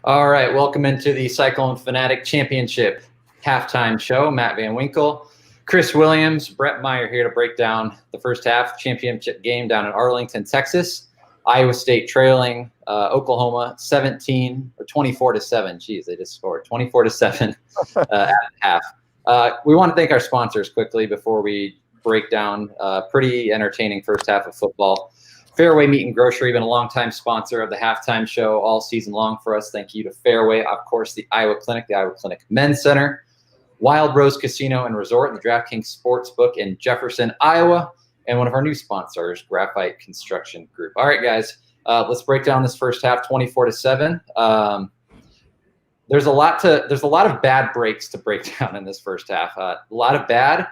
All right, welcome into the Cyclone Fanatic Championship halftime show. Matt Van Winkle, Chris Williams, Bret Meyer here to break down the first half championship game down in Arlington, Texas. Iowa State trailing Oklahoma 17 or 24-7. Geez, they just scored 24-7 at half. We want to thank our sponsors quickly before we break down a pretty entertaining first half of football. Fareway Meat and Grocery, been a longtime sponsor of the halftime show all season long for us. Thank you to Fareway, of course, the Iowa Clinic Men's Center, Wild Rose Casino and Resort, and the DraftKings Sportsbook in Jefferson, Iowa, and one of our new sponsors, Graphite Construction Group. All right, guys, let's break down this first half, 24-7. There's a lot of bad breaks to break down in this first half. A lot of bad.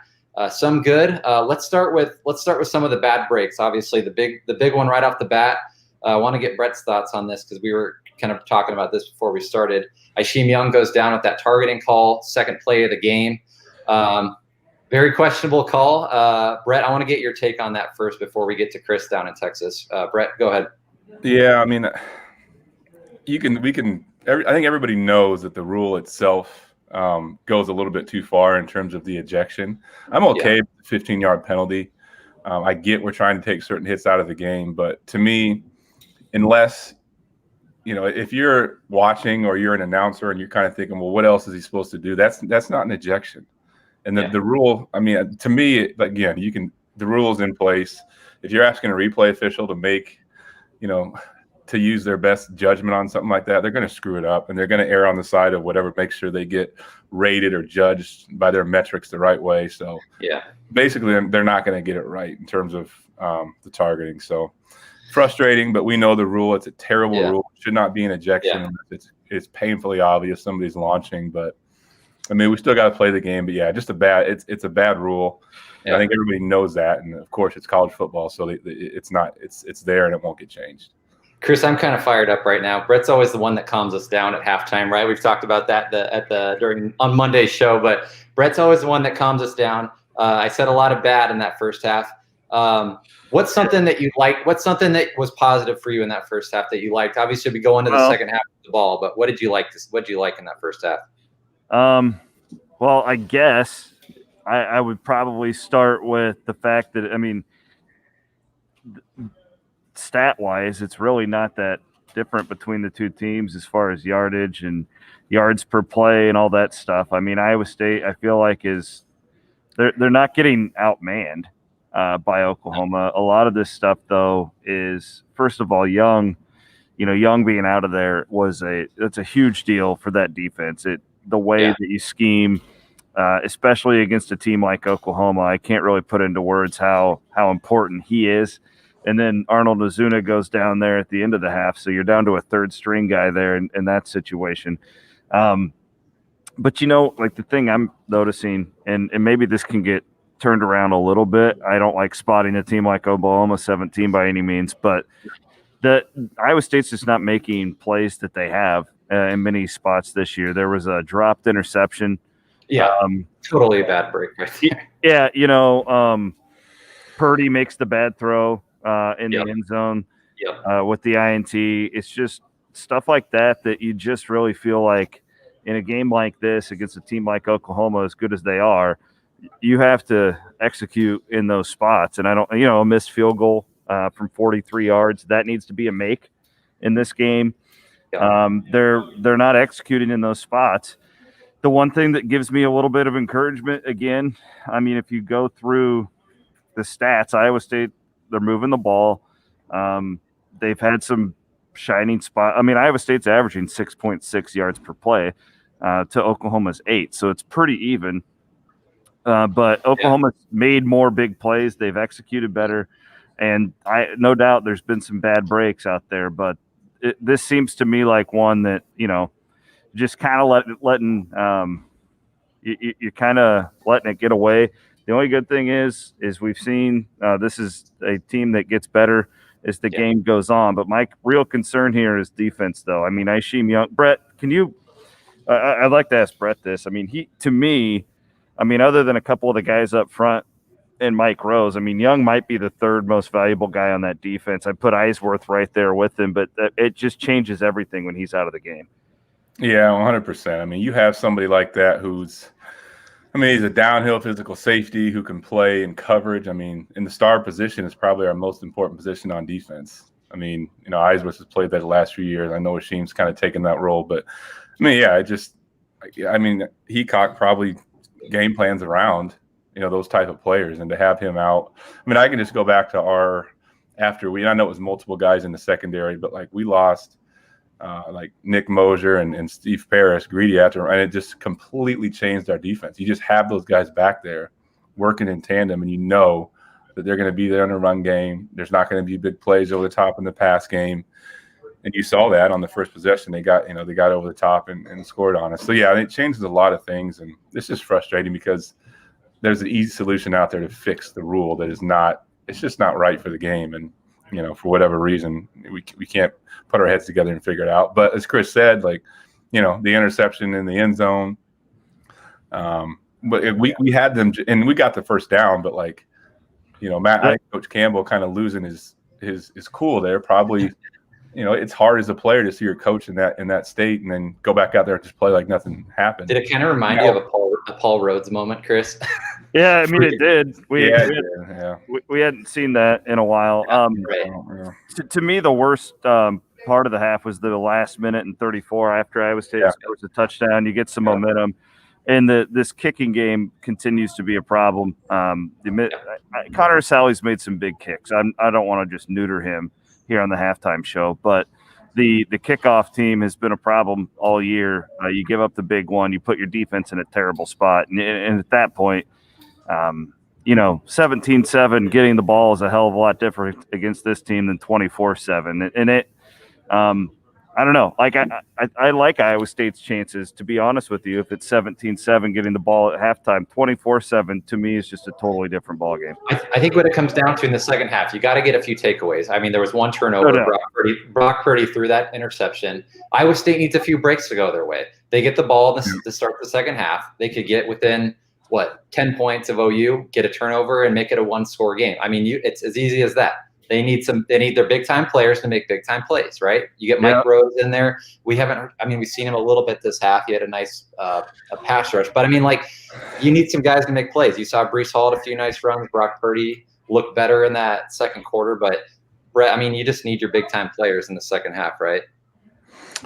Some good. Let's start with some of the bad breaks. Obviously, the big one right off the bat. I want to get Bret's thoughts on this because we were kind of talking about this before we started. Isheem Young goes down with that targeting call, second play of the game. Very questionable call. Bret, I want to get your take on that first before we get to Chris down in Texas. Bret, go ahead. Yeah, I mean, I think everybody knows that the rule itself goes a little bit too far in terms of the ejection. I'm okay with the 15-yard penalty. I get we're trying to take certain hits out of the game, but to me, unless, if you're watching or you're an announcer and you're kind of thinking, well, what else is he supposed to do? That's not an ejection. And the rule, I mean, to me, again, the rule is in place. If you're asking a replay official to make, to use their best judgment on something like that, they're going to screw it up, and they're going to err on the side of whatever makes sure they get rated or judged by their metrics the right way. So basically they're not going to get it right in terms of the targeting. So frustrating, but we know the rule. It's a terrible rule. It should not be an ejection. It's painfully obvious somebody's launching, but I mean, we still got to play the game. But just it's a bad rule. And I think everybody knows that. And of course it's college football. So it's there and it won't get changed. Chris, I'm kind of fired up right now. Bret's always the one that calms us down at halftime, right? We've talked about that on Monday's show, but Bret's always the one that calms us down. I said a lot of bad in that first half. What's something that you like? What's something that was positive for you in that first half that you liked? Obviously, we go into the second half of the ball, but what did you like? What did you like in that first half? Well, I guess I would probably start with the fact that, I mean, stat-wise, it's really not that different between the two teams as far as yardage and yards per play and all that stuff. I mean, Iowa State, I feel like they're not getting outmanned by Oklahoma. A lot of this stuff, though, is, first of all, Young being out of there that's a huge deal for that defense. The way that you scheme, especially against a team like Oklahoma, I can't really put into words how important he is. And then Arnold Ozuna goes down there at the end of the half, so you're down to a third string guy there in that situation. But the thing I'm noticing, and maybe this can get turned around a little bit. I don't like spotting a team like Oklahoma 17 by any means, but the Iowa State's just not making plays that they have in many spots this year. There was a dropped interception. Totally a bad break right there. Purdy makes the bad throw in the end zone with the INT. It's just stuff like that you just really feel like in a game like this against a team like Oklahoma, as good as they are, you have to execute in those spots. And a missed field goal from 43 yards, that needs to be a make in this game. They're not executing in those spots. The one thing that gives me a little bit of encouragement, again, I mean, if you go through the stats, Iowa State, they're moving the ball. They've had some shining spot. I mean, Iowa State's averaging 6.6 yards per play to Oklahoma's 8, so it's pretty even. But Oklahoma's made more big plays. They've executed better. And no doubt there's been some bad breaks out there, but this seems to me like one that, just kind of letting you're kind of letting it get away. The only good thing is we've seen this is a team that gets better as the game goes on. But my real concern here is defense, though. I mean, Isheem Young, Bret, can you? I'd like to ask Bret this. I mean, other than a couple of the guys up front and Mike Rose, I mean, Young might be the third most valuable guy on that defense. I put Eisworth right there with him, but it just changes everything when he's out of the game. Yeah, 100%. I mean, you have somebody like that he's a downhill physical safety who can play in coverage. I mean, in the star position is probably our most important position on defense. I mean, Eisworth has played that the last few years. I know Hasheem's kind of taken that role, but Heacock probably game plans around, those type of players, and to have him out. I mean, I can just go back to I know it was multiple guys in the secondary, but like we lost Nick Mosier and Steve Parrish, greedy after, and it just completely changed our defense. You just have those guys back there working in tandem, and that they're going to be there in the run game. There's not going to be big plays over the top in the pass game. And you saw that on the first possession. They got over the top and scored on us. So, yeah, it changes a lot of things. And it's just frustrating because there's an easy solution out there to fix the rule that it's just not right for the game. And, for whatever reason, we can't put our heads together and figure it out. But as Chris said, the interception in the end zone, but we had them and we got the first down. But Matt, I think Coach Campbell kind of losing his cool there. Probably, it's hard as a player to see your coach in that state and then go back out there and just play like nothing happened. Did it kind of remind you of a Paul Rhodes moment, Chris? Yeah, I mean, it did. We hadn't seen that in a while. To me, the worst part of the half was the last minute and 34 after Iowa State scores a touchdown. You get some momentum, and this kicking game continues to be a problem. Connor Sally's made some big kicks. I don't want to just neuter him here on the halftime show, but the kickoff team has been a problem all year. You give up the big one, you put your defense in a terrible spot, and at that point, 17-7 getting the ball is a hell of a lot different against this team than 24-7. And it, I don't know. Like I like Iowa State's chances, to be honest with you. If it's 17-7 getting the ball at halftime, 24-7 to me is just a totally different ball game. I think what it comes down to in the second half, you got to get a few takeaways. I mean, there was one turnover. Brock Purdy threw that interception. Iowa State needs a few breaks to go their way. They get the ball to start the second half. They could get within 10 points of OU, get a turnover, and make it a one-score game. I mean, it's as easy as that. They need their big-time players to make big-time plays, right? You get Mike Rose in there. We've seen him a little bit this half. He had a nice a pass rush. But, you need some guys to make plays. You saw Breece Hall had a few nice runs. Brock Purdy looked better in that second quarter. But, Bret, you just need your big-time players in the second half, right?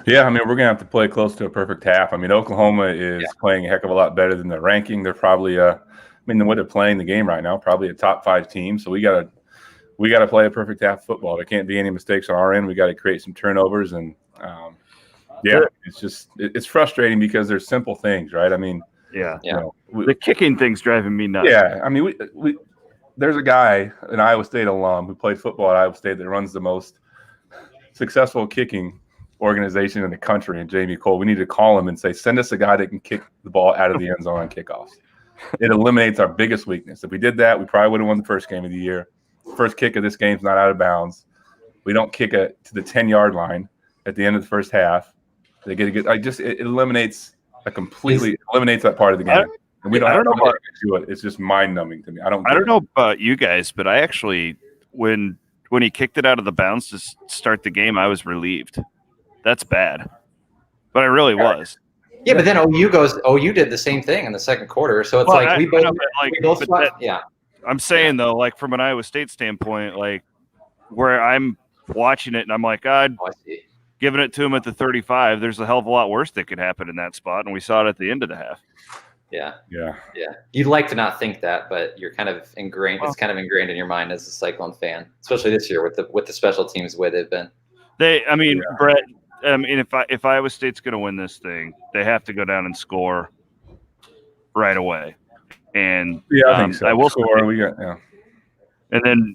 Yeah, we're going to have to play close to a perfect half. Oklahoma is playing a heck of a lot better than their ranking. They're probably, the way they're playing the game right now, probably a top 5 team. So we got to play a perfect half of football. There can't be any mistakes on our end. We got to create some turnovers, and it's frustrating because there's simple things, right? The kicking thing's driving me nuts. Yeah, we there's a guy, an Iowa State alum, who played football at Iowa State that runs the most successful kicking organization in the country, and Jamie Cole. We need to call him and say, send us a guy that can kick the ball out of the end zone on kickoffs. It eliminates our biggest weakness. If we did that, we probably would have won the first game of the year. First kick of this game's not out of bounds. We don't kick it to the 10-yard line at the end of the first half. They get a good. It eliminates eliminates that part of the game. And we don't have to do it. It's just mind-numbing to me. I don't know about you guys, but I actually, when he kicked it out of the bounds to start the game, I was relieved. That's bad, but I really was. Yeah, but then OU did the same thing in the second quarter. So it's I'm saying though, from an Iowa State standpoint, where I'm watching it and I'm like, God, giving it to him at the 35, there's a hell of a lot worse that could happen in that spot, and we saw it at the end of the half. Yeah. You'd like to not think that, but you're kind of ingrained. It's kind of ingrained in your mind as a Cyclone fan, especially this year with the special teams the way they've been. Bret. If Iowa State's going to win this thing, they have to go down and score right away. And I think so. I will score. And then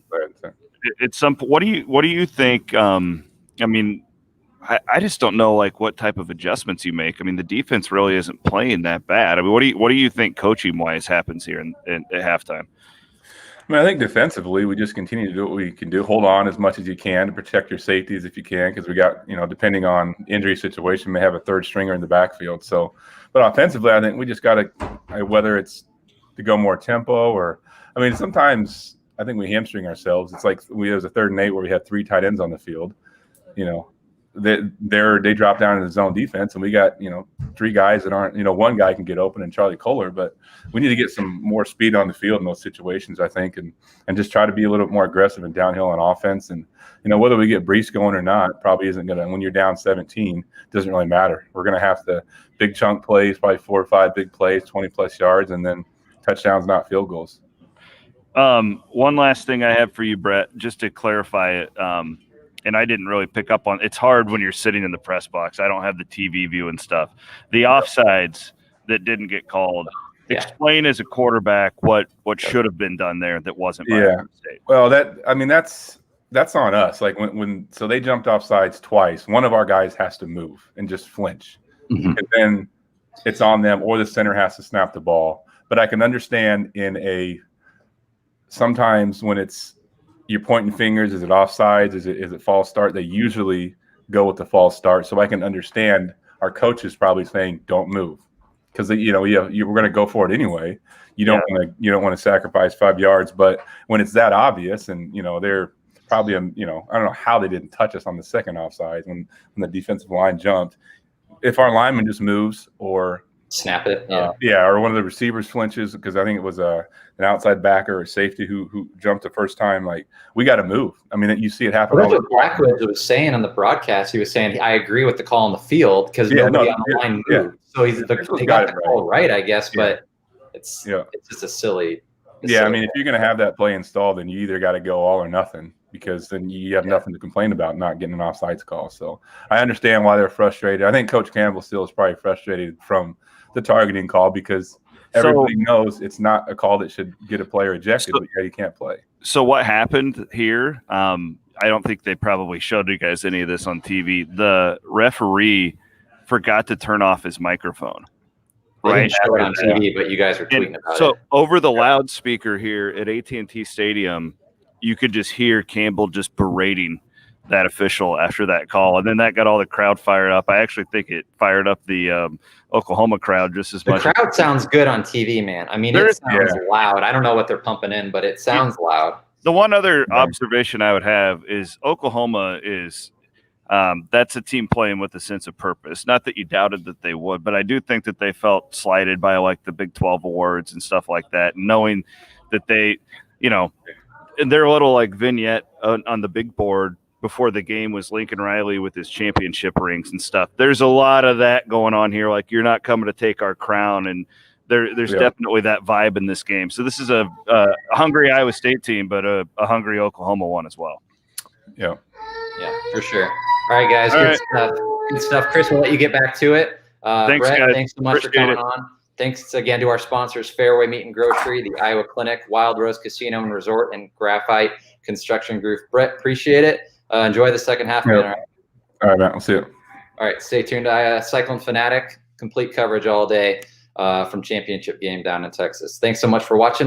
at some point, what do you think? I mean, I just don't know like what type of adjustments you make. I mean, the defense really isn't playing that bad. I mean, what do you think coaching wise happens here at halftime? I mean, I think defensively, we just continue to do what we can do. Hold on as much as you can to protect your safeties if you can, because we got, depending on injury situation, may have a third stringer in the backfield. So, but offensively, I think we just got to, whether it's to go more tempo or, I mean, sometimes I think we hamstring ourselves. It's like there was a 3rd and 8 where we had 3 tight ends on the field. They drop down into the zone defense, and we got 3 guys that aren't, one guy can get open and Charlie Kohler, but we need to get some more speed on the field in those situations, I think, and just try to be a little bit more aggressive and downhill on offense. And whether we get Brees going or not probably isn't going to, when you're down 17, doesn't really matter. We're going to have the big chunk plays, probably 4 or 5 big plays, 20+ yards, and then touchdowns, not field goals. One last thing I have for you, Bret, just to clarify it. And I didn't really pick up on – it's hard when you're sitting in the press box. I don't have the TV view and stuff. The offsides that didn't get called, explain as a quarterback what should have been done there that wasn't by mistake. Well, that's on us. Like so they jumped offsides twice. One of our guys has to move and just flinch. Mm-hmm. And then it's on them, or the center has to snap the ball. But I can understand sometimes when you're pointing fingers, is it offsides? Is it false start? They usually go with the false start. So I can understand our coaches probably saying, don't move. Because we're going to go for it anyway. You don't want to sacrifice 5 yards. But when it's that obvious, and they're probably I don't know how they didn't touch us on the second offside when the defensive line jumped. If our lineman just moves or snap it, or one of the receivers flinches, because I think it was an outside backer or safety who jumped the first time. Like, we got to move. I mean, you see it happen. That's what Blackwood was saying on the broadcast. He was saying, I agree with the call on the field because nobody on the line moved. So they got the call right, I guess, but it's just a silly. I mean, if you're going to have that play installed, then you either got to go all or nothing, because then you have nothing to complain about not getting an offsides call. So I understand why they're frustrated. I think Coach Campbell still is probably frustrated from the targeting call, because everybody knows it's not a call that should get a player ejected, but you can't play. So what happened here, I don't think they probably showed you guys any of this on TV. The referee forgot to turn off his microphone. Right, show it on TV, but you guys were tweeting about it. So over the loudspeaker here at AT&T Stadium, you could just hear Campbell just berating that official after that call, and then that got all the crowd fired up. I actually think it fired up the Oklahoma crowd just as much. The crowd sounds good on TV, man. I mean, it sounds loud. I don't know what they're pumping in, but it sounds loud. The one other observation I would have is Oklahoma is that's a team playing with a sense of purpose. Not that you doubted that they would, but I do think that they felt slighted by like the Big 12 awards and stuff like that, knowing that they, and their little like vignette on the big board before the game was Lincoln Riley with his championship rings and stuff. There's a lot of that going on here. Like, you're not coming to take our crown. And there's definitely that vibe in this game. So this is a hungry Iowa State team, but a hungry Oklahoma one as well. Yeah. Yeah, for sure. All right, guys. Good stuff. Good stuff. Chris, we'll let you get back to it. Thanks, Bret, guys. thanks so much for coming on. Thanks again to our sponsors, Fareway Meat and Grocery, the Iowa Clinic, Wild Rose Casino and Resort, and Graphite Construction Group. Bret, appreciate it. Enjoy the second half. All right, man. I'll see you. All right, stay tuned to Cyclone Fanatic. Complete coverage all day from championship game down in Texas. Thanks so much for watching.